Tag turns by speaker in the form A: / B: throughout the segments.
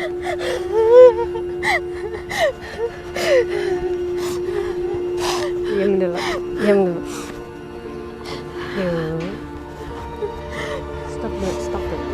A: Diam dulu, diam dulu. Yuk. Stop dulu, stop dulu.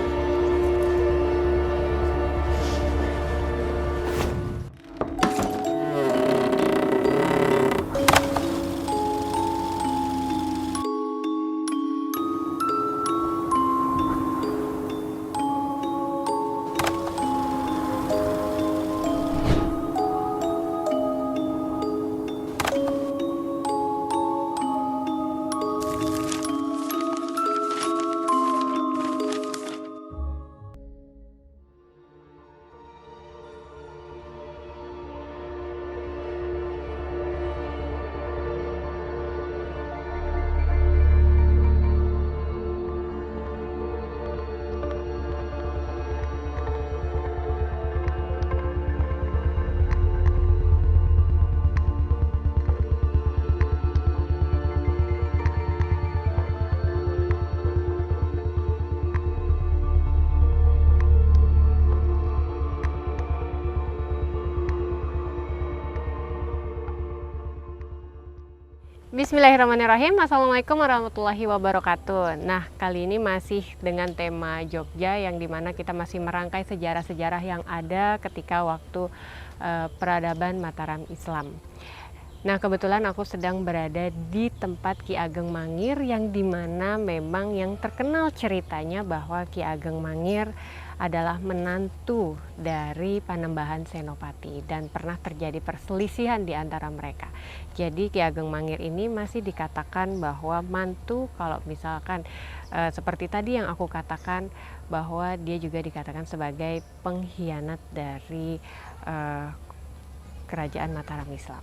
A: Bismillahirrahmanirrahim. Assalamualaikum warahmatullahi wabarakatuh. Nah, kali ini masih dengan tema Jogja, yang dimana kita masih merangkai sejarah-sejarah yang ada ketika waktu peradaban Mataram Islam. Nah, kebetulan aku sedang berada di tempat Ki Ageng Mangir, yang dimana memang yang terkenal ceritanya bahwa Ki Ageng Mangir adalah menantu dari Panembahan Senopati dan pernah terjadi perselisihan di antara mereka. Jadi Ki Ageng Mangir ini masih dikatakan bahwa mantu, kalau misalkan seperti tadi yang aku katakan, bahwa dia juga dikatakan sebagai pengkhianat dari kerajaan Mataram Islam.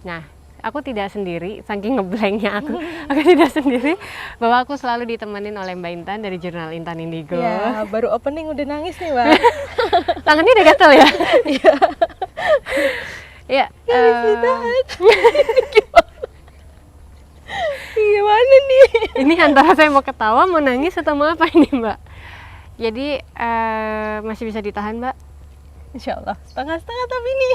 A: Nah, aku tidak sendiri, saking ngeblanknya aku tidak sendiri, bahwa aku selalu ditemenin oleh Mbak Intan dari jurnal Intan Indigo.
B: Ya, baru opening udah nangis nih, Mbak.
A: Tangannya udah gatel ya?
B: Iya.
A: Ya.
B: Gimana nih?
A: Ini antara saya mau ketawa, mau nangis, atau mau apa ini, Mbak? Jadi masih bisa ditahan, Mbak?
B: Insya Allah, setengah-setengah tapi nih.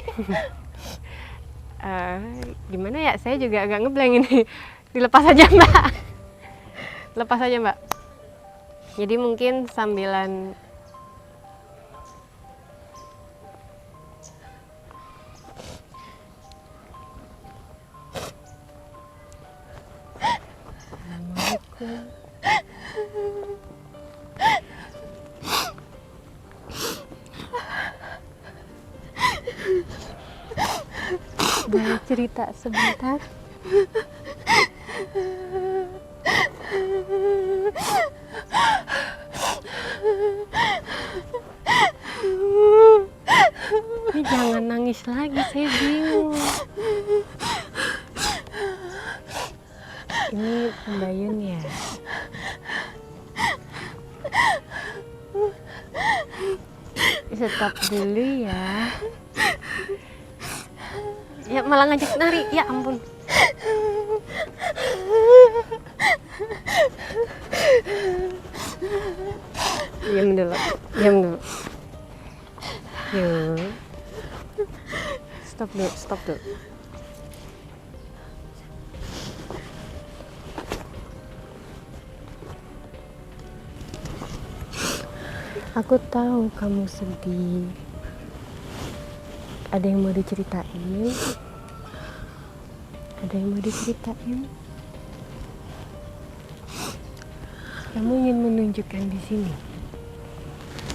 A: Gimana ya, saya juga agak ngeblank ini. Dilepas aja, Mbak. Lepas aja, Mbak. Jadi mungkin sambilan Assalamualaikum. Boleh cerita sebentar? Ini jangan nangis lagi, saya bingung. Ini pembayun ya? Stop dulu ya. Ya malah ngajak nari, ya ampun. Diam dulu, diam dulu. Yuk. Stop dulu, stop dulu. Aku tahu kamu sedih. Ada yang mau diceritain? Ada yang mau diceritain? Kamu ingin menunjukkan di sini?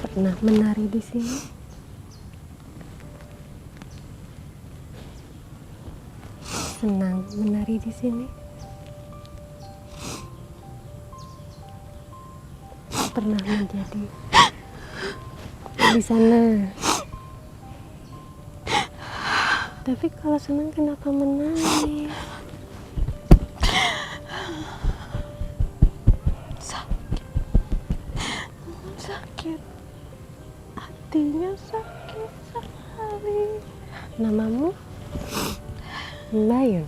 A: Pernah menari di sini? Senang menari di sini? Pernah menjadi di sana? Tapi kalau senang kenapa menangis?
B: Sakit. Hatinya sakit sekali.
A: Namamu? Mbayun.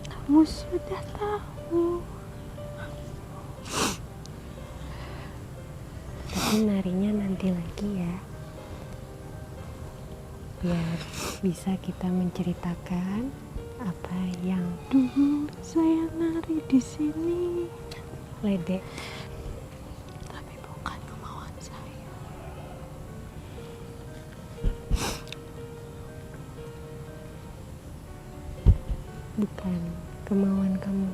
B: Kamu sudah tahu.
A: Tapi narinya nanti lagi ya. biar bisa kita menceritakan apa yang
B: Dulu saya nari di sini,
A: Lede.
B: tapi bukan kemauan saya.
A: Bukan kemauan kamu.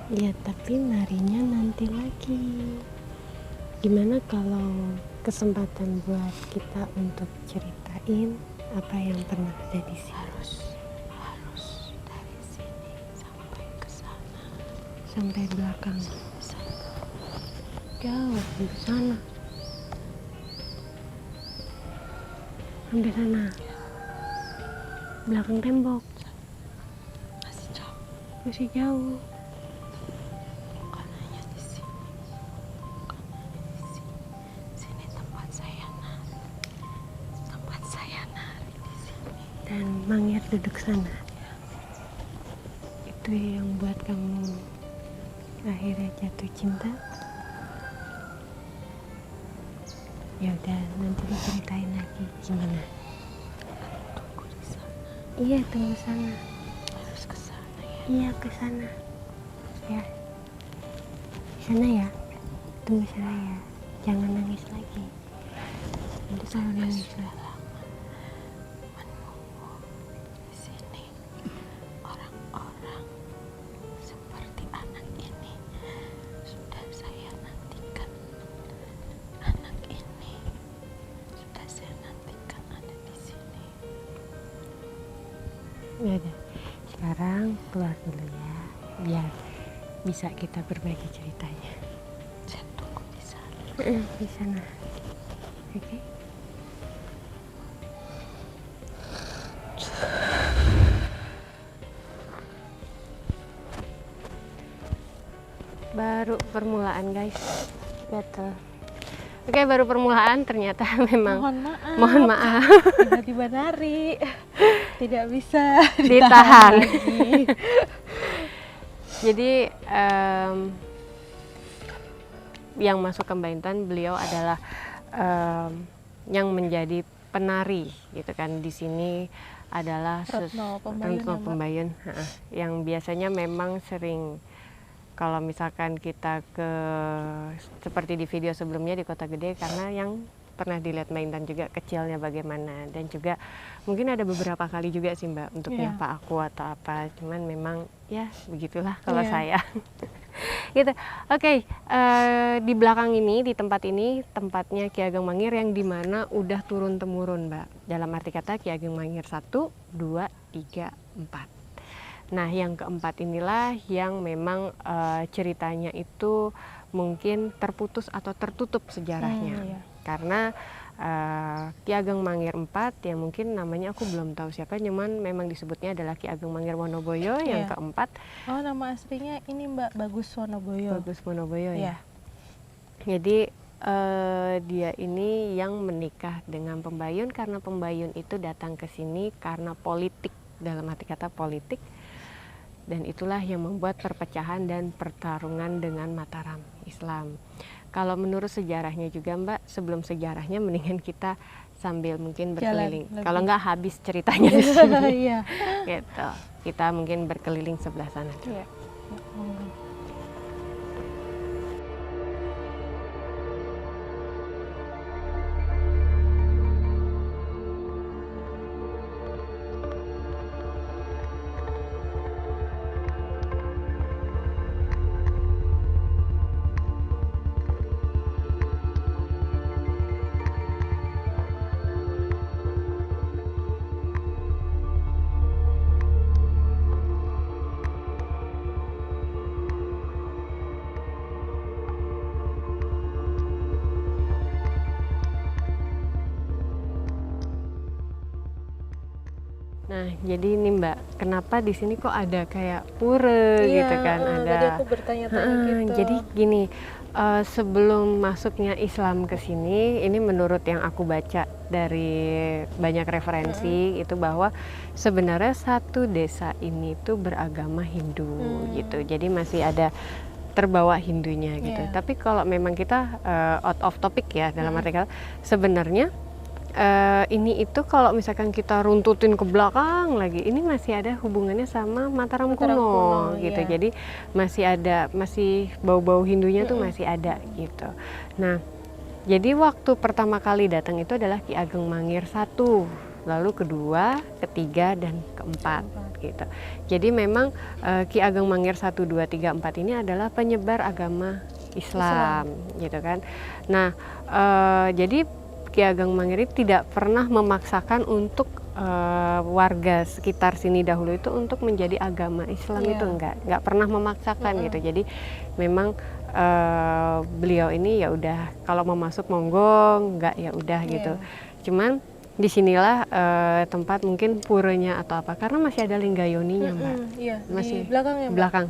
A: Ya, tapi narinya nanti lagi. Gimana kalau kesempatan buat kita untuk ceritain apa yang pernah ada di sini?
B: Harus dari sini sampai ke sana.
A: Sampai belakang. Jauh di sana. Sampai sana. Belakang tembok.
B: Masih jauh,
A: Masih jauh.
B: bukan hanya di sini. Bukan hanya di sini. Sini tempat saya nari. Tempat saya nari di sini.
A: Dan Mangir duduk sana. Itu yang buat kamu akhirnya jatuh cinta. Ya udah, nanti diceritain lagi gimana.
B: Tunggu di sana.
A: Iya, tunggu sana.
B: Harus ke sana ya.
A: Iya, ke sana. Ya. Sana ya. Tunggu sana ya. Jangan nangis lagi. Nanti kalau nangis lagi.
B: Menunggu di sini orang-orang seperti anak ini sudah saya nantikan. Anak ini sudah saya nantikan ada di sini.
A: Ya udah. Sekarang keluar dulu ya. Biar bisa kita berbagi ceritanya.
B: Saya tunggu di sana.
A: Di sana. Oke. Baru permulaan, guys. Betul. Oke, baru permulaan, ternyata memang mohon maaf
B: Tiba-tiba nari. Tidak bisa
A: ditahan.
B: lagi.
A: Jadi yang masuk ke Mbak Intan, beliau adalah yang menjadi penari gitu kan. Di sini adalah
B: Retno Pembayun
A: Retno
B: ya, Mbak?
A: Pembayun, yang biasanya memang sering, kalau misalkan kita ke seperti di video sebelumnya di Kota Gede, karena yang pernah dilihat Mbak Intan juga kecilnya bagaimana, dan juga mungkin ada beberapa kali juga sih Mbak untuk
B: Iya.
A: nyapa aku atau apa, cuman memang ya begitulah kalau
B: Iya.
A: saya. Gitu. Oke, di belakang ini, di tempat ini, tempatnya Ki Ageng Mangir yang dimana udah turun temurun Mbak. Dalam arti kata Ki Ageng Mangir 1, 2, 3, 4. Nah, yang keempat inilah yang memang ceritanya itu mungkin terputus atau tertutup sejarahnya.
B: Iya.
A: Karena Ki Ageng Mangir 4 yang mungkin namanya aku belum tahu siapa, cuman memang disebutnya adalah Ki Ageng Mangir Wonoboyo yang
B: Iya.
A: keempat.
B: Oh, nama aslinya ini Mbak Bagus Wonoboyo.
A: Bagus Wonoboyo
B: Iya.
A: ya. Jadi dia ini yang menikah dengan Pembayun karena Pembayun itu datang ke sini karena politik, dalam arti kata politik. Dan itulah yang membuat perpecahan dan pertarungan dengan Mataram Islam. Kalau menurut sejarahnya juga Mbak, sebelum sejarahnya mendingan kita sambil mungkin berkeliling.
B: Jalan lebih.
A: Kalau nggak habis ceritanya di sini.
B: Iya.
A: Gitu. Kita mungkin berkeliling sebelah sana.
B: Iya.
A: Nah, jadi ini Mbak, kenapa di sini kok ada kayak pura gitu kan? Ada.
B: Tadi aku bertanya-tanya gitu.
A: Jadi gini, sebelum masuknya Islam ke sini, ini menurut yang aku baca dari banyak referensi itu bahwa sebenarnya satu desa ini tuh beragama Hindu gitu. Jadi masih ada terbawa Hindunya gitu.
B: Iya.
A: Tapi kalau memang kita out of topic ya dalam arti kata, sebenarnya ini itu kalau misalkan kita runtutin ke belakang lagi, ini masih ada hubungannya sama Mataram
B: Mataram
A: kuno
B: kuno,
A: gitu.
B: iya.
A: Jadi masih bau-bau Hindunya tuh masih ada gitu. Nah, jadi waktu pertama kali datang itu adalah Ki Ageng Mangir I, lalu kedua, ketiga, dan keempat gitu. Jadi memang Ki Ageng Mangir 1, 2, 3, 4 ini adalah penyebar agama Islam gitu kan. Nah, jadi Ki Ageng Mangir tidak pernah memaksakan untuk warga sekitar sini dahulu itu untuk menjadi agama Islam.
B: Iya.
A: Itu nggak pernah memaksakan gitu. Jadi memang beliau ini ya udah kalau mau masuk monggo, nggak ya udah gitu. Cuman disinilah tempat mungkin puranya atau apa, karena masih ada Linggayoninya Mbak.
B: Iya,
A: Masih
B: di belakang ya, Mbak?
A: belakang.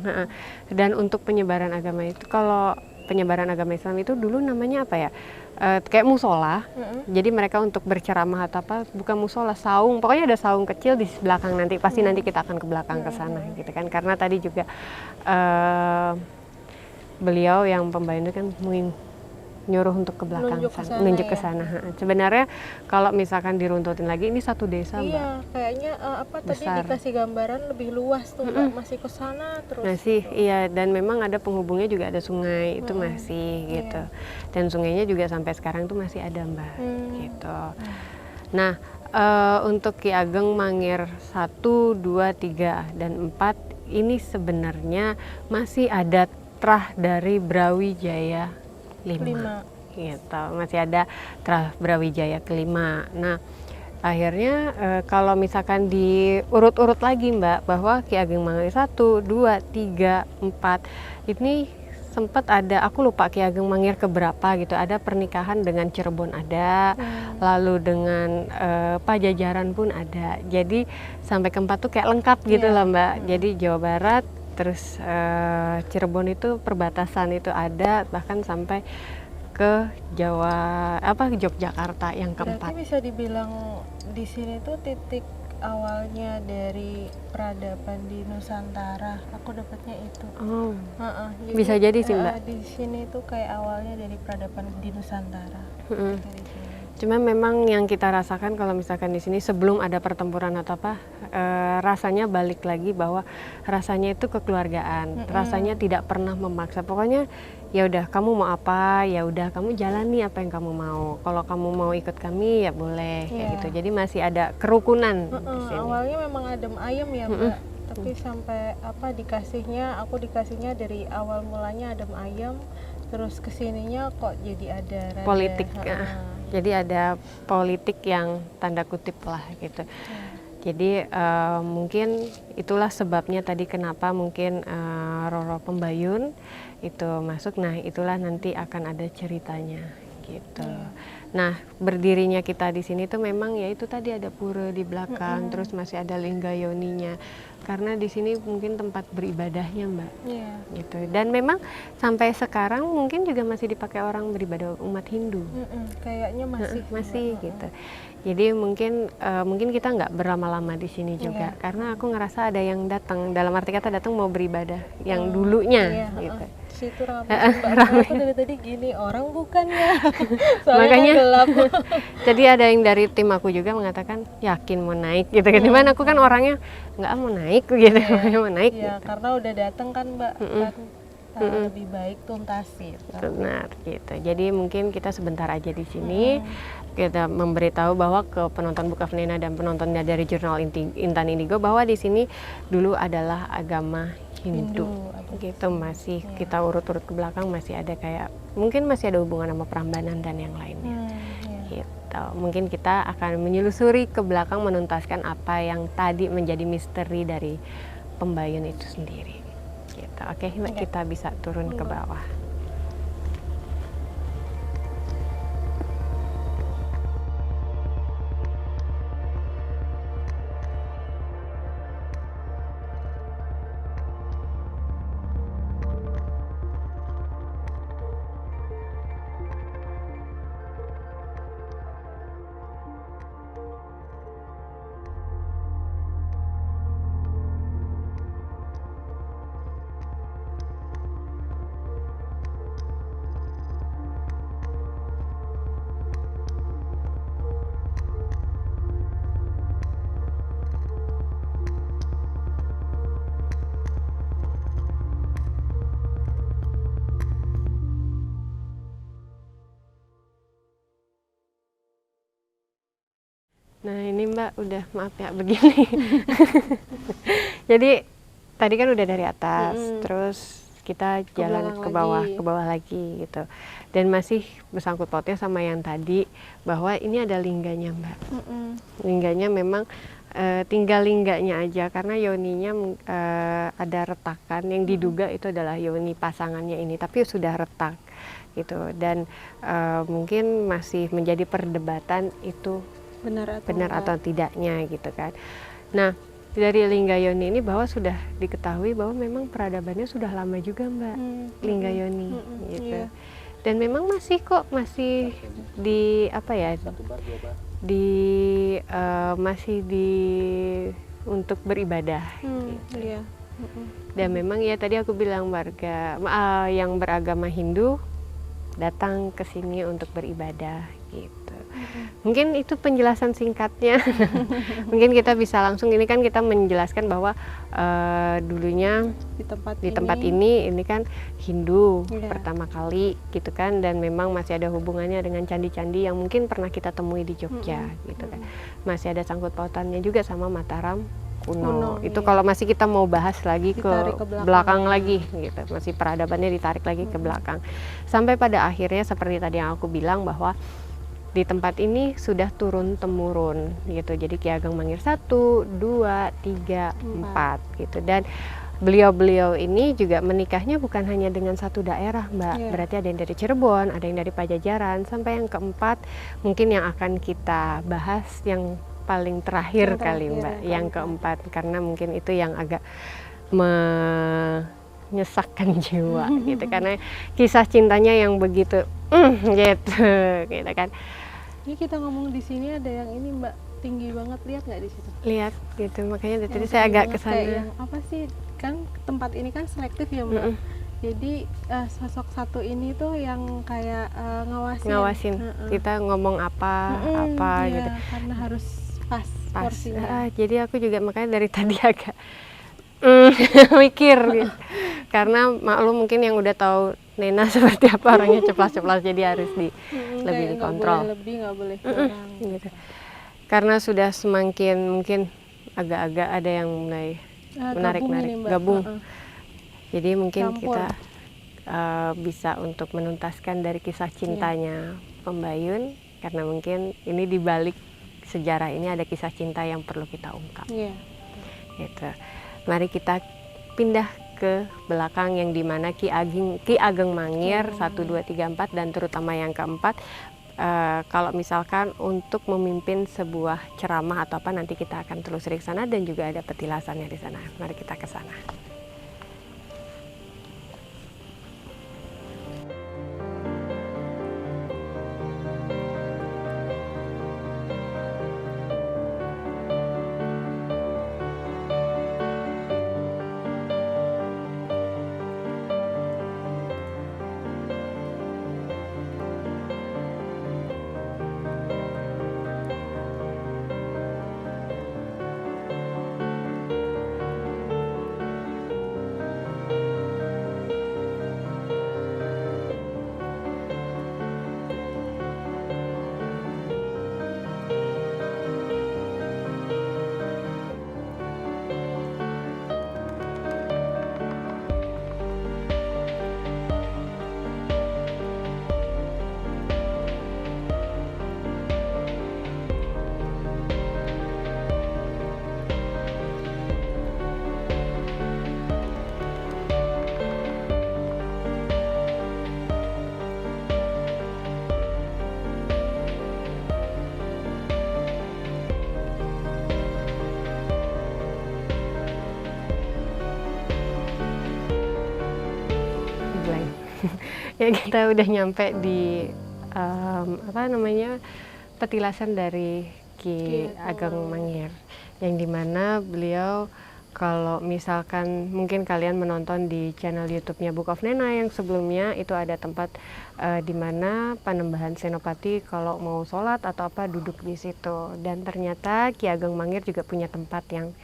A: Dan untuk penyebaran agama itu, kalau penyebaran agama Islam itu dulu namanya apa ya, kayak musola. Jadi mereka untuk berceramah atau apa, bukan musola, saung, pokoknya ada saung kecil di belakang. Nanti pasti nanti kita akan ke belakang ke sana gitu kan, karena tadi juga beliau yang pembayun itu kan nyuruh untuk ke belakang, nunjuk ke sana. Sebenarnya kalau misalkan diruntutin lagi, ini satu desa, Mbak.
B: Iya, kayaknya tadi
A: Besar.
B: dikasih gambaran lebih luas tuh, Mbak. Masih ke sana terus.
A: Masih, iya, dan memang ada penghubungnya juga, ada sungai itu masih gitu. Dan sungainya juga sampai sekarang tuh masih ada, Mbak, gitu. Nah, untuk Ki Ageng Mangir 1, 2, 3, dan 4 ini sebenarnya masih ada trah dari Brawijaya 5. Gitu, masih ada trah Brawijaya kelima. Nah, akhirnya kalau misalkan diurut-urut lagi Mbak, bahwa Ki Ageng Mangir 1, 2, 3, 4 ini sempat ada, aku lupa Ki Ageng Mangir keberapa gitu, ada pernikahan dengan Cirebon ada, lalu dengan Pajajaran pun ada. Jadi sampai keempat tuh kayak lengkap gitu lah Mbak. Jadi Jawa Barat, terus Cirebon itu perbatasan itu ada, bahkan sampai ke Yogyakarta yang keempat.
B: Berarti bisa dibilang di sini tuh titik awalnya dari peradaban di Nusantara. Aku dapatnya itu.
A: Oh,
B: Jadi,
A: bisa jadi sih Mbak.
B: Di sini tuh kayak awalnya dari peradaban di Nusantara. Dari sini.
A: Cuma memang yang kita rasakan kalau misalkan di sini sebelum ada pertempuran atau apa, rasanya balik lagi bahwa rasanya itu kekeluargaan, rasanya tidak pernah memaksa. Pokoknya ya udah kamu mau apa, ya udah kamu jalani apa yang kamu mau. Kalau kamu mau ikut kami ya boleh kayak gitu. Jadi masih ada kerukunan di sini.
B: Awalnya memang adem ayem ya Mbak. Tapi sampai aku dikasihnya dari awal mulanya adem ayem, terus kesininya kok jadi ada rada,
A: politik. Jadi ada politik yang tanda kutip lah gitu. Jadi mungkin itulah sebabnya tadi kenapa mungkin Roro Pembayun itu masuk. Nah, itulah nanti akan ada ceritanya gitu. Nah, berdirinya kita di sini tuh memang ya itu tadi ada pura di belakang, terus masih ada Linggayoninya. Karena di sini mungkin tempat beribadahnya, Mbak. Gitu. Dan memang sampai sekarang mungkin juga masih dipakai orang beribadah umat Hindu.
B: Kayaknya masih
A: gitu. Jadi mungkin kita nggak berlama-lama di sini juga, karena aku ngerasa ada yang datang, dalam arti kata datang mau beribadah yang dulunya gitu.
B: Situ ramai Mbak. Aku dari tadi gini, orang bukan ya. Soalnya
A: Makanya
B: gelap.
A: jadi ada yang dari tim aku juga mengatakan yakin mau naik gitu kan. Dimana aku kan orangnya nggak mau naik gitu, mau naik.
B: Iya,
A: gitu.
B: karena udah datang kan Mbak. Kan lebih baik tuntasi.
A: Benar gitu. Jadi mungkin kita sebentar aja di sini. Kita memberitahu bahwa ke penonton Bukafnena dan penontonnya dari Jurnal Intan Indigo bahwa di sini dulu adalah agama Hindu. Gitu, masih kita urut-urut ke belakang masih ada kayak mungkin masih ada hubungan sama Prambanan dan yang lainnya. Gitu. Mungkin kita akan menyelusuri ke belakang, menuntaskan apa yang tadi menjadi misteri dari Pembayun itu sendiri. Gitu. Oke, Mbak, kita bisa turun ke bawah. Nah ini Mbak udah maaf ya begini. Jadi tadi kan udah dari atas, terus kita jalan
B: belakang
A: ke bawah lagi gitu. Dan masih bersangkut pautnya sama yang tadi bahwa ini ada lingganya Mbak. Lingganya memang tinggal lingganya aja karena yoninya ada retakan yang diduga itu adalah yoni pasangannya ini, tapi sudah retak gitu. Dan mungkin masih menjadi perdebatan itu benar atau tidaknya gitu kan. Nah dari lingga yoni ini bahwa sudah diketahui bahwa memang peradabannya sudah lama juga Mbak, lingga yoni gitu.
B: Iya.
A: Dan memang masih di apa ya, masih untuk beribadah gitu.
B: Iya.
A: Dan memang ya tadi aku bilang warga yang beragama Hindu datang ke sini untuk beribadah gitu. Mungkin itu penjelasan singkatnya. Mungkin kita bisa langsung, ini kan kita menjelaskan bahwa dulunya di tempat ini kan Hindu pertama kali gitu kan, dan memang masih ada hubungannya dengan candi-candi yang mungkin pernah kita temui di Jogja gitu kan. Masih ada sangkut pautannya juga sama Mataram kuno. Itu kalau masih kita mau bahas lagi ke belakang lagi gitu, masih peradabannya ditarik lagi ke belakang. Sampai pada akhirnya seperti tadi yang aku bilang bahwa di tempat ini sudah turun temurun gitu. Jadi Ki Ageng Mangir 1, 2, 3, 4 gitu. Dan beliau-beliau ini juga menikahnya bukan hanya dengan satu daerah Mbak. Berarti ada yang dari Cirebon, ada yang dari Pajajaran, sampai yang keempat mungkin yang akan kita bahas yang paling terakhir kali Mbak, yang keempat, karena mungkin itu yang agak menyesakkan jiwa gitu, karena kisah cintanya yang begitu gitu kan.
B: Ini kita ngomong di sini ada yang ini Mbak, tinggi banget, lihat nggak di situ?
A: Lihat gitu, makanya dari tadi saya agak kesana.
B: Yang apa sih, kan tempat ini kan selektif ya Mbak. Jadi sosok satu ini tuh yang kayak ngawasin.
A: Kita ngomong apa gitu.
B: Karena harus pas porsinya.
A: Jadi aku juga makanya dari tadi agak mikir gitu. Karena maklum mungkin yang udah tahu Nena seperti apa, orangnya ceplas-ceplas, jadi harus lebih dikontrol.
B: Nggak boleh lebih, nggak boleh kurang.
A: Gitu. Karena sudah semakin mungkin agak-agak ada yang mulai menarik-narik, gabung. Jadi mungkin kita bisa untuk menuntaskan dari kisah cintanya Pembayun, karena mungkin ini di balik sejarah ini ada kisah cinta yang perlu kita ungkap. Gitu. Mari kita pindah ke belakang yang dimana Ki Ageng Mangir 1, 2, 3, 4 dan terutama yang keempat, kalau misalkan untuk memimpin sebuah ceramah atau apa, nanti kita akan telusuri ke sana dan juga ada petilasannya di sana. Mari kita ke sana. Ya kita udah nyampe di petilasan dari Ki Ageng Mangir, yang dimana beliau, kalau misalkan mungkin kalian menonton di channel YouTube-nya Book of Nena yang sebelumnya, itu ada tempat di mana Panembahan Senopati kalau mau sholat atau apa duduk di situ. Dan ternyata Ki Ageng Mangir juga punya tempat yang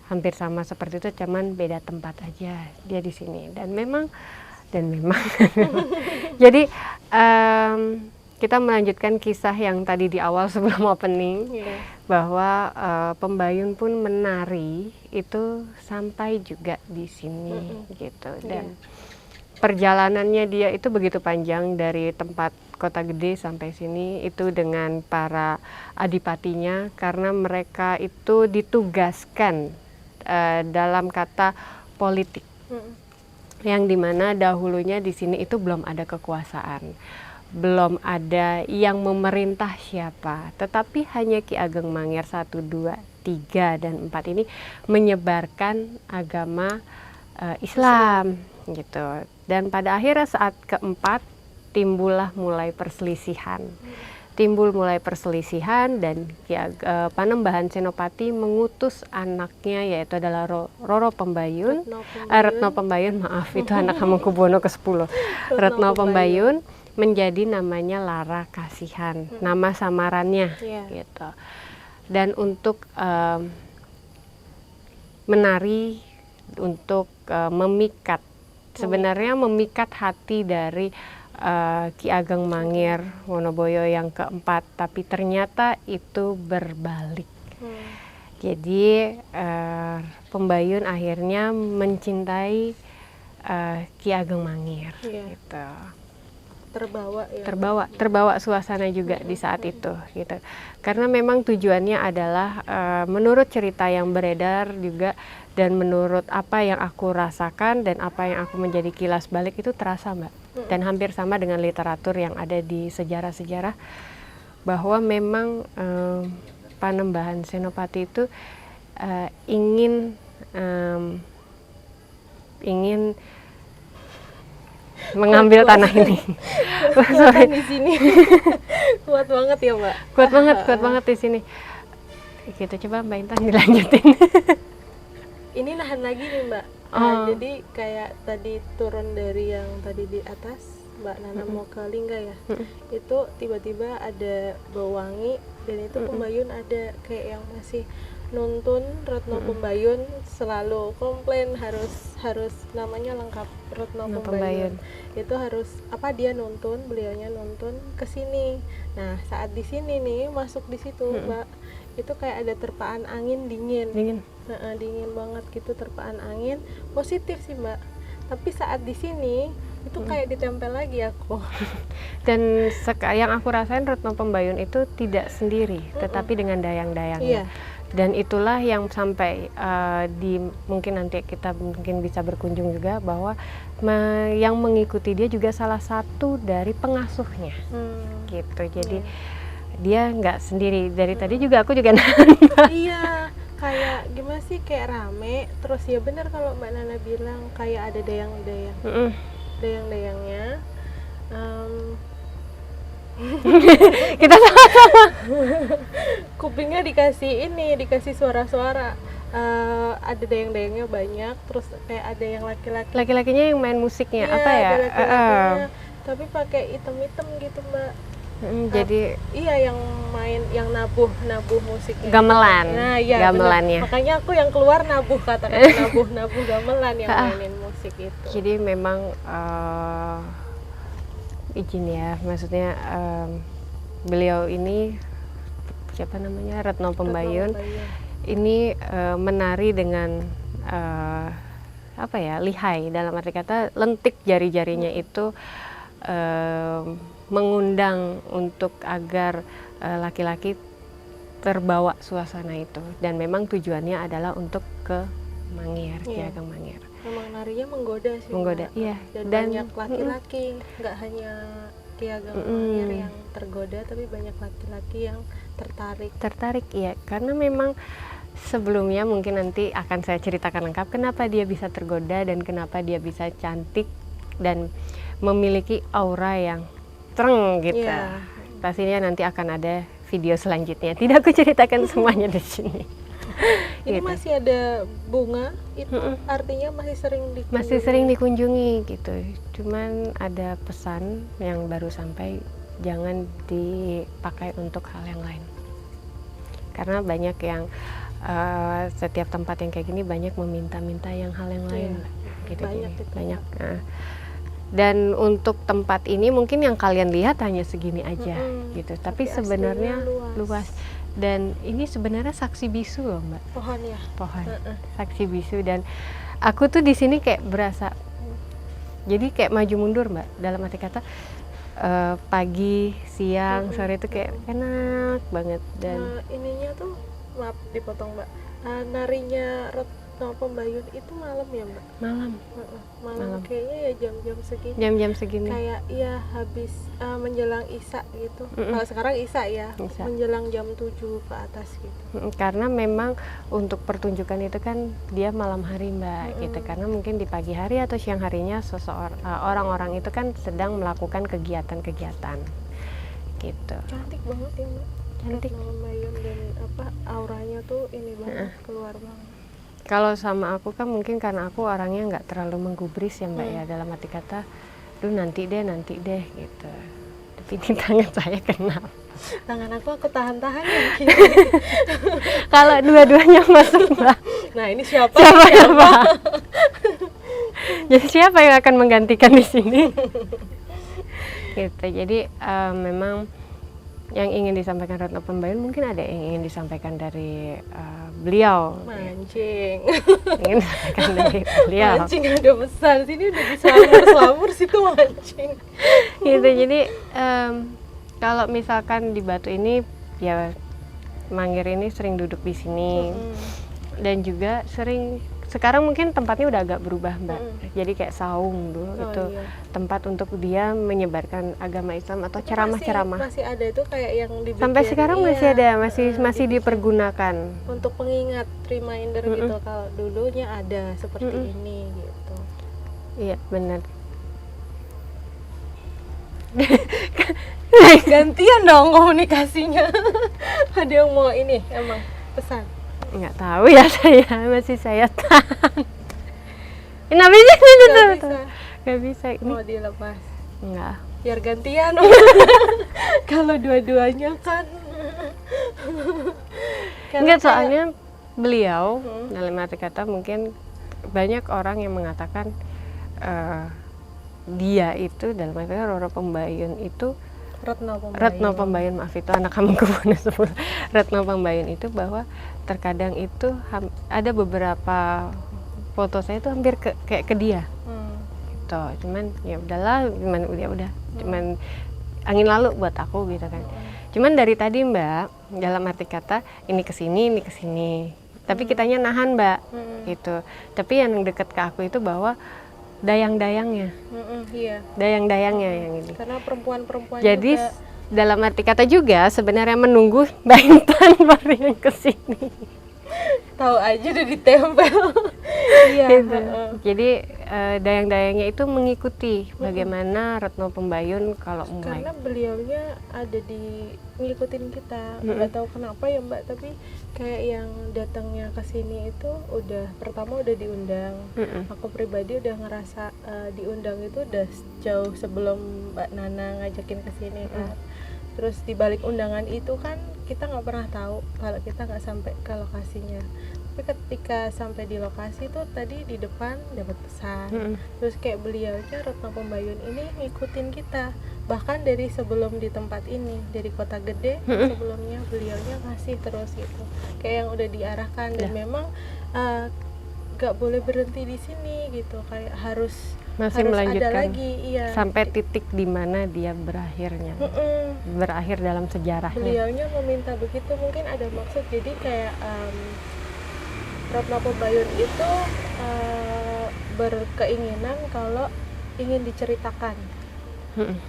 A: hampir sama seperti itu, cuman beda tempat aja dia di sini. Dan memang jadi kita melanjutkan kisah yang tadi di awal sebelum opening, bahwa Pembayun pun menari itu sampai juga di sini gitu. Dan perjalanannya dia itu begitu panjang dari tempat Kota Gede sampai sini itu dengan para adipatinya, karena mereka itu ditugaskan dalam kata politik, yang dimana dahulunya di sini itu belum ada kekuasaan, belum ada yang memerintah siapa, tetapi hanya Ki Ageng Mangir 1, 2, 3, dan 4 ini menyebarkan agama Islam gitu. Dan pada akhirnya saat keempat timbul mulai perselisihan dan Panembahan Senopati mengutus anaknya, yaitu adalah Roro Pembayun, Retno Pembayun, maaf itu anak Hamengkubuwono ke-10, Retno Pembayun menjadi namanya Lara Kasihan, nama samarannya gitu. Dan untuk menari, untuk memikat, sebenarnya memikat hati dari Ki Ageng Mangir Wonoboyo yang keempat, tapi ternyata itu berbalik. Jadi Pembayun akhirnya mencintai Ki Ageng Mangir gitu. Terbawa suasana juga di saat itu gitu. Karena memang tujuannya adalah menurut cerita yang beredar juga, dan menurut apa yang aku rasakan dan apa yang aku menjadi kilas balik itu terasa, Mbak. Dan hampir sama dengan literatur yang ada di sejarah-sejarah, bahwa memang Panembahan Senopati itu ingin mengambil tanah ini.
B: Di sini kuat banget ya, Mbak.
A: Kuat banget di sini. Gitu, coba Mbak Intan dilanjutin.
B: Ini nahan lagi nih, Mbak. Jadi kayak tadi turun dari yang tadi di atas, Mbak Nana mau ke Lingga ya. Itu tiba-tiba ada bau wangi, dan itu Pembayun ada kayak yang masih nuntun Retno Pembayun, selalu komplain harus namanya lengkap Retno Pembayun. Itu harus beliaunya nuntun ke sini. Nah, saat di sini nih masuk di situ, Mbak, itu kayak ada terpaan angin dingin. Dingin banget gitu, terpaan angin positif sih, Mbak. Tapi saat di sini itu kayak ditempel lagi aku.
A: Dan yang aku rasain Retno Pembayun itu tidak sendiri, tetapi dengan dayang-dayangnya. Dan itulah yang sampai mungkin nanti kita mungkin bisa berkunjung juga, bahwa yang mengikuti dia juga salah satu dari pengasuhnya gitu. Jadi dia nggak sendiri. Dari tadi juga aku juga
B: iya, kayak gimana sih, kayak rame. Terus ya benar kalau Mbak Nana bilang kayak ada dayang-dayangnya.
A: Kita sama-sama
B: kupingnya dikasih suara-suara, ada dayang-dayangnya banyak, terus kayak ada yang
A: laki-lakinya yang main musiknya, apa ya,
B: tapi pakai item-item gitu, Mbak.
A: Jadi
B: iya, yang main, yang nabuh musiknya,
A: gamelan.
B: Nah, iya, gamelannya. Makanya aku yang keluar nabuh, kata-kata nabuh gamelan yang mainin musik itu.
A: Jadi memang izin ya, maksudnya beliau ini siapa namanya, Retno Pembayun ini menari dengan lihai, dalam arti kata lentik jari-jarinya itu mengundang untuk agar laki-laki terbawa suasana itu, dan memang tujuannya adalah untuk ke Mangir, Ki Ageng Mangir.
B: Memang narinya menggoda sih,
A: iya.
B: Dan banyak laki-laki, nggak hanya Ki Ageng Mangir yang tergoda, tapi banyak laki-laki yang tertarik, ya, karena memang sebelumnya mungkin nanti akan saya ceritakan lengkap kenapa dia bisa tergoda dan kenapa dia bisa cantik dan memiliki aura yang terang gitu. Pastinya nanti akan ada video selanjutnya. Tidak aku ceritakan semuanya di sini. Ini gitu. Masih ada bunga itu artinya masih sering dikunjungi
A: gitu. Cuman ada pesan yang baru sampai, jangan dipakai untuk hal yang lain. Karena banyak yang setiap tempat yang kayak gini banyak meminta-minta yang hal yang lain gitu. Banyak. Dan untuk tempat ini mungkin yang kalian lihat hanya segini aja gitu, tapi sebenarnya
B: aslinya
A: luas. Dan ini sebenarnya saksi bisu loh Mbak.
B: Pohon ya.
A: Pohon. Saksi bisu, dan aku tuh di sini kayak berasa, jadi kayak maju mundur Mbak, dalam arti kata pagi, siang, sore itu kayak enak banget. Dan
B: Ininya tuh, maaf dipotong Mbak, narinya Retno Pembayun itu malam ya Mbak?
A: malam,
B: Malam kayaknya ya jam-jam segini.
A: jam-jam segini.
B: Kayak ya habis menjelang Isya gitu. Kalau sekarang Isya ya,
A: Isya.
B: menjelang jam 7 ke atas gitu.
A: Karena memang untuk pertunjukan itu kan dia malam hari Mbak gitu, karena mungkin di pagi hari atau siang harinya orang-orang itu kan sedang melakukan kegiatan-kegiatan gitu.
B: Cantik banget ya Mbak.
A: Cantik.
B: Retno Pembayun, dan apa auranya tuh ini banget, keluar banget.
A: Kalau sama aku kan mungkin karena aku orangnya nggak terlalu menggubris ya Mbak ya, dalam arti kata, duh nanti deh gitu. Tapi di tangan saya kenal.
B: Tangan aku tahan-tahan ya.
A: Kalau dua-duanya masuk Mbak,
B: Nah ini siapa?
A: siapa? Jadi siapa yang akan menggantikan di sini? Gitu. Jadi memang yang ingin disampaikan Retno Pembayun, mungkin ada yang ingin disampaikan dari beliau.
B: Mancing.
A: Ingin disampaikan dari beliau.
B: Mancing ada besar, sini udah bisa samur situ mancing.
A: Gitu. Jadi kalau misalkan di Batu ini ya, Mangir ini sering duduk di sini, dan juga sering, sekarang mungkin tempatnya udah agak berubah Mbak. Jadi kayak saung dulu itu tempat untuk dia menyebarkan agama Islam atau ceramah-ceramah.
B: Masih ada itu kayak yang dibikin.
A: Sampai sekarang masih ada, masih dipergunakan.
B: Untuk pengingat, reminder gitu, kalau dulunya ada seperti ini gitu.
A: Iya benar.
B: Gantian dong komunikasinya. Ada yang mau ini emang pesan?
A: Nggak tahu ya saya tahan. Nggak bisa gitu
B: Nggak bisa.
A: Nggak bisa ini.
B: Mau dilepas?
A: Nggak.
B: Biar gantian. Kalau dua-duanya kan.
A: Nggak, soalnya beliau dalam arti kata mungkin banyak orang yang mengatakan dia itu dalam arti kata Roro Pembayun itu Retno Pembayun, maaf itu anak kamu kemana sebut Retno Pembayun itu, bahwa terkadang itu ada beberapa foto saya itu hampir kayak ke dia gitu. Cuman ya udahlah, cuman angin lalu buat aku gitu kan. Cuman dari tadi Mbak, dalam arti kata ini kesini tapi kitanya nahan Mbak gitu. Tapi yang deket ke aku itu bahwa dayang-dayangnya,
B: iya.
A: Dayang-dayangnya yang ini.
B: Karena perempuan-perempuan
A: Jadi
B: juga
A: dalam arti kata juga sebenarnya menunggu Mbak Intan baru yang kesini.
B: tahu aja udah ditempel. Iya.
A: Gitu. Jadi dayang-dayangnya itu mengikuti bagaimana Retno Pembayun kalau mulai.
B: Karena beliaunya ada di ngikutin kita, nggak tahu kenapa ya Mbak, tapi kayak yang datangnya ke sini itu pertama udah diundang. Aku pribadi udah ngerasa diundang itu udah jauh sebelum Mbak Nana ngajakin ke sini kan. Terus di balik undangan itu kan kita nggak pernah tahu kalau kita nggak sampai ke lokasinya. Tapi ketika sampai di lokasi tuh tadi di depan dapat pesan. Terus kayak beliaunya Retno Pembayun ini ngikutin kita. Bahkan dari sebelum di tempat ini, dari Kota Gede sebelumnya beliaunya ngasih terus gitu. Kayak yang udah diarahkan, dan memang nggak boleh berhenti di sini gitu. Kayak harus
A: melanjutkan
B: ada lagi, iya.
A: Sampai titik di mana dia berakhirnya. Berakhir dalam sejarahnya.
B: Beliaunya meminta begitu, mungkin ada maksud. Jadi kayak Retno Pembayun itu berkeinginan kalau ingin diceritakan.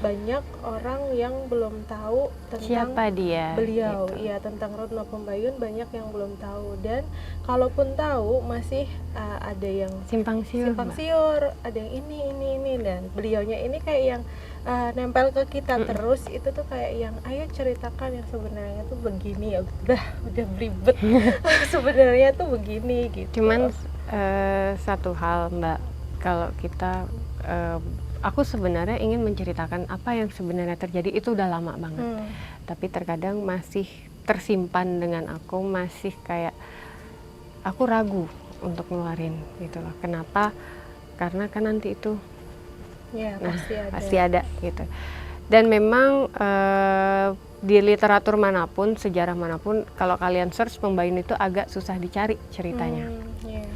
B: Banyak orang yang belum tahu tentang
A: siapa dia,
B: beliau,
A: gitu.
B: Iya, tentang Retno Pembayun banyak yang belum tahu, dan kalaupun tahu masih ada yang
A: simpang siur,
B: ada yang ini, dan beliaunya ini kayak yang nempel ke kita terus. Itu tuh kayak yang ayo ceritakan yang sebenarnya tuh begini, udah ribet. Sebenarnya tuh begini gitu.
A: Cuman satu hal Mbak, kalau kita aku sebenarnya ingin menceritakan apa yang sebenarnya terjadi itu udah lama banget. Tapi terkadang masih tersimpan dengan aku, masih kayak aku ragu untuk ngeluarin gitu loh. Kenapa? Karena kan nanti itu
B: Ya,
A: Nah,
B: pasti ada.
A: pasti ada gitu. Dan memang di literatur manapun, sejarah manapun, kalau kalian search Pembayun itu agak susah dicari ceritanya.
B: Iya.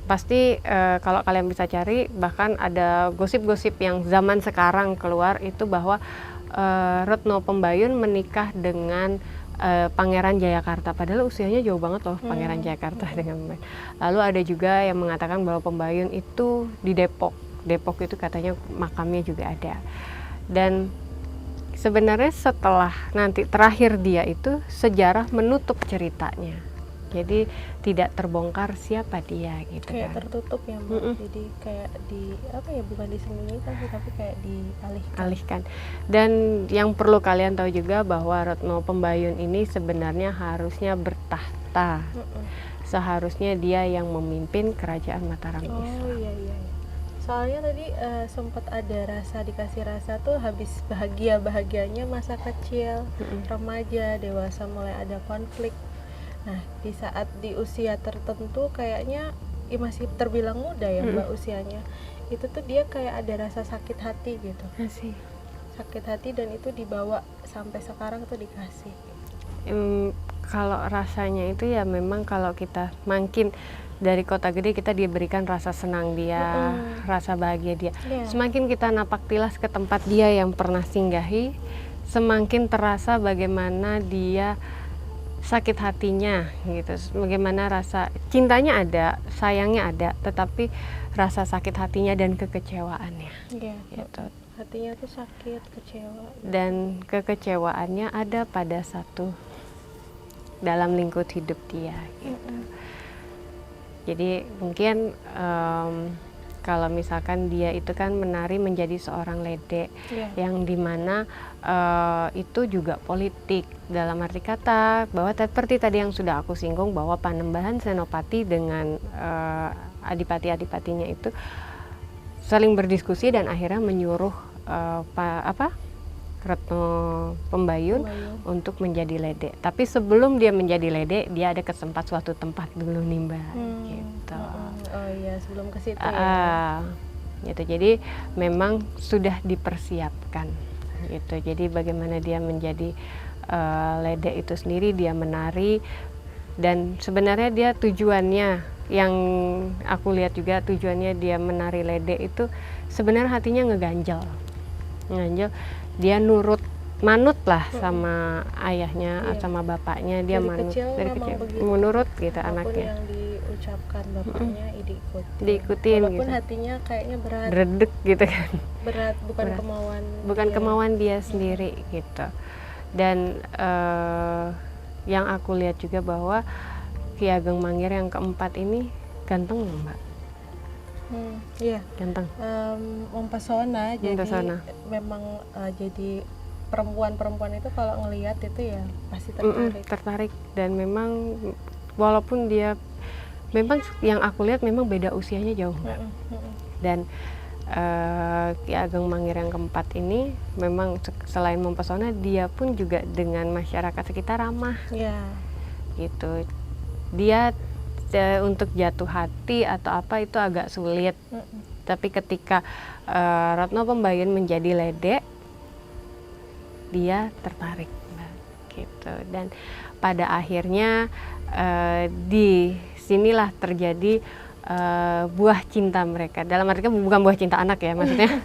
A: Pasti kalau kalian bisa cari, bahkan ada gosip-gosip yang zaman sekarang keluar itu bahwa Retno Pembayun menikah dengan Pangeran Jayakarta, padahal usianya jauh banget loh Pangeran Jayakarta dengan Pembayun. Lalu ada juga yang mengatakan bahwa Pembayun itu di Depok. Depok itu katanya makamnya juga ada. Dan sebenarnya setelah nanti terakhir dia itu sejarah menutup ceritanya. Jadi tidak terbongkar siapa dia gitu
B: Kayak
A: kan.
B: tertutup ya Mbak. Jadi kayak bukan disembunyikan sih, tapi kayak
A: Alihkan. Dan yang perlu kalian tahu juga bahwa Retno Pembayun ini sebenarnya harusnya bertahta. Seharusnya dia yang memimpin kerajaan Mataram
B: Oh
A: Islam.
B: iya. Soalnya tadi sempat ada dikasih rasa tuh habis bahagianya masa kecil, remaja, dewasa mulai ada konflik. Nah, di saat di usia tertentu kayaknya masih terbilang muda ya Mbak usianya. Itu tuh dia kayak ada rasa sakit hati gitu.
A: Masih.
B: Sakit hati dan itu dibawa sampai sekarang tuh dikasih.
A: Kalau rasanya itu ya memang kalau kita makin dari kota gede kita diberikan rasa senang dia, rasa bahagia dia. Semakin kita napak tilas ke tempat dia yang pernah singgahi, semakin terasa bagaimana dia sakit hatinya gitu. Bagaimana rasa cintanya ada, sayangnya ada, tetapi rasa sakit hatinya dan kekecewaannya.
B: Iya.
A: Gitu.
B: Hatinya tuh sakit, kecewa.
A: Dan kekecewaannya ada pada satu dalam lingkup hidup dia gitu. Jadi mungkin kalau misalkan dia itu kan menari menjadi seorang lede, yang dimana itu juga politik dalam arti kata bahwa seperti tadi yang sudah aku singgung bahwa Panembahan Senopati dengan adipati-adipatinya itu saling berdiskusi dan akhirnya menyuruh Retno Pembayun untuk menjadi lede. Tapi sebelum dia menjadi lede, dia ada suatu tempat dulu nih Mbak. Gitu.
B: Oh iya, sebelum ke situ ya.
A: Gitu. Jadi memang sudah dipersiapkan. Gitu. Jadi bagaimana dia menjadi lede itu sendiri, dia menari, dan sebenarnya dia tujuannya yang aku lihat juga tujuannya dia menari lede itu sebenarnya hatinya ngeganjel. Dia manut lah sama ayahnya, sama bapaknya, dia manut dari kecil menurut gitu anaknya.
B: Yang diucapkan bapaknya
A: diikutin
B: walaupun
A: gitu.
B: Hatinya kayaknya berat,
A: redek gitu kan.
B: Berat, bukan
A: kemauan dia sendiri gitu. Dan yang aku lihat juga bahwa Ki Ageng Mangir yang keempat ini ganteng loh Mbak.
B: Iya,
A: ganteng,
B: mempesona. Jadi memang jadi perempuan itu kalau ngelihat itu ya pasti
A: tertarik. Dan memang walaupun dia memang yang aku lihat memang beda usianya jauh Mbak. Dan Ki Ageng Mangir yang keempat ini memang selain mempesona, dia pun juga dengan masyarakat sekitar ramah. Gitu. Dia untuk jatuh hati atau apa itu agak sulit. Tapi ketika Retno Pembayun menjadi lede, dia tertarik gitu. Dan pada akhirnya di sinilah terjadi buah cinta mereka. Dalam artinya bukan buah cinta anak ya, maksudnya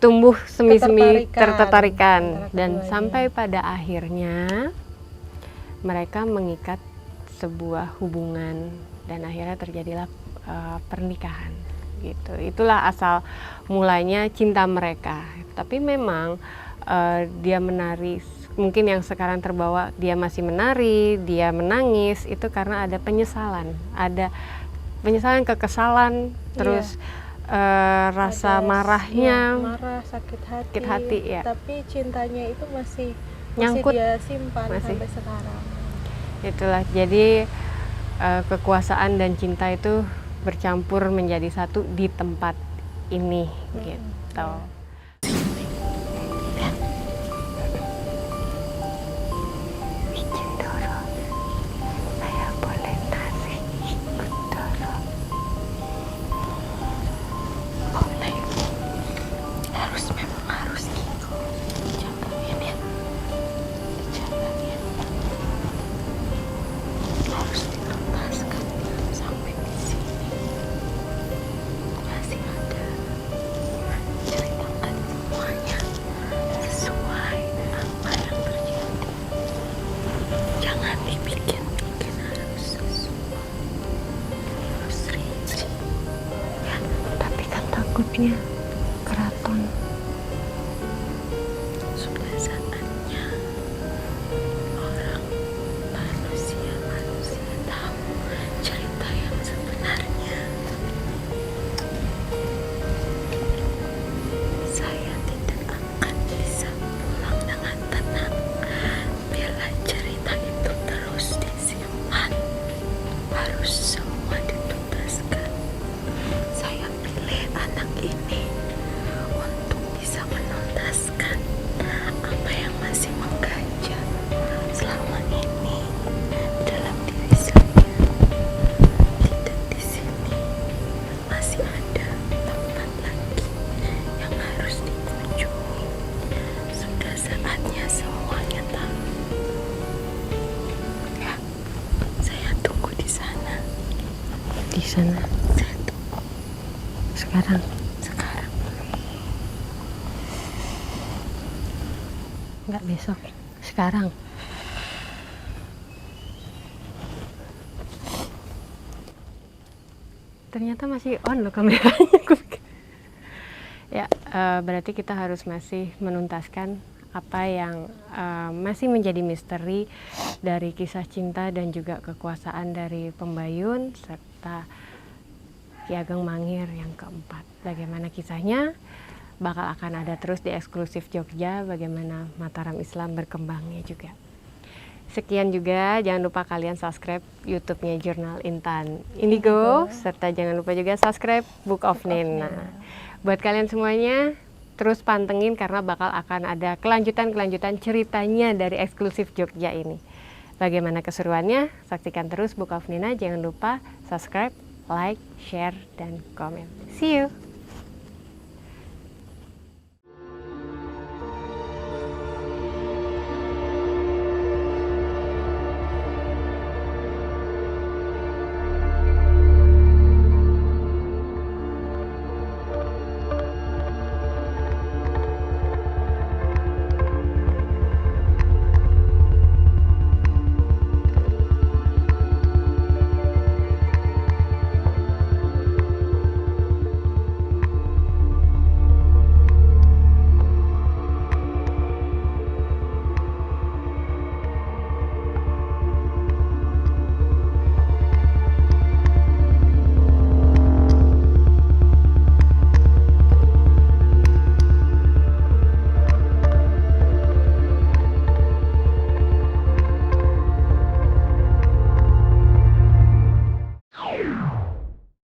A: tumbuh semi-semi ketertarikan dan sampai pada akhirnya mereka mengikat sebuah hubungan dan akhirnya terjadilah pernikahan gitu. Itulah asal mulanya cinta mereka. Tapi memang dia menari, mungkin yang sekarang terbawa dia masih menari, dia menangis itu karena ada penyesalan, kekesalan, terus rasa marahnya,
B: sakit hati
A: ya.
B: Tapi cintanya itu masih
A: nyangkut,
B: dia simpan sampai sekarang.
A: Itulah, jadi kekuasaan dan cinta itu bercampur menjadi satu di tempat ini gitu. Keraton.
C: Sudah saatnya orang manusia tahu cerita yang sebenarnya. Saya tidak akan bisa pulang dengan tenang bila cerita itu terus disimpan. Harus semua dituntaskan. Saya pilih anak ini untuk bisa menuntaskan apa yang masih mengganjal selama ini dalam diri saya. Tidak di sini, masih ada tempat lagi yang harus dikunjungi. Sudah saatnya semuanya tahu. Ya, saya tunggu di sana.
A: Di sana.
C: Saya tunggu
A: Sekarang.
C: sekarang.
A: Enggak besok. Sekarang. Ternyata masih on loh kameranya. Ya, berarti kita harus masih menuntaskan apa yang masih menjadi misteri dari kisah cinta dan juga kekuasaan dari Pembayun serta Ki Ageng Mangir yang keempat. Bagaimana kisahnya bakal akan ada terus di eksklusif Jogja, bagaimana Mataram Islam berkembangnya juga. Sekian juga, jangan lupa kalian subscribe YouTube-nya Jurnal Intan Indigo, serta jangan lupa juga subscribe Book of Nina. Buat kalian semuanya, terus pantengin karena bakal akan ada kelanjutan-kelanjutan ceritanya dari eksklusif Jogja ini. Bagaimana keseruannya? Saksikan terus Book of Nina, jangan lupa subscribe, like, share, dan komen. See you!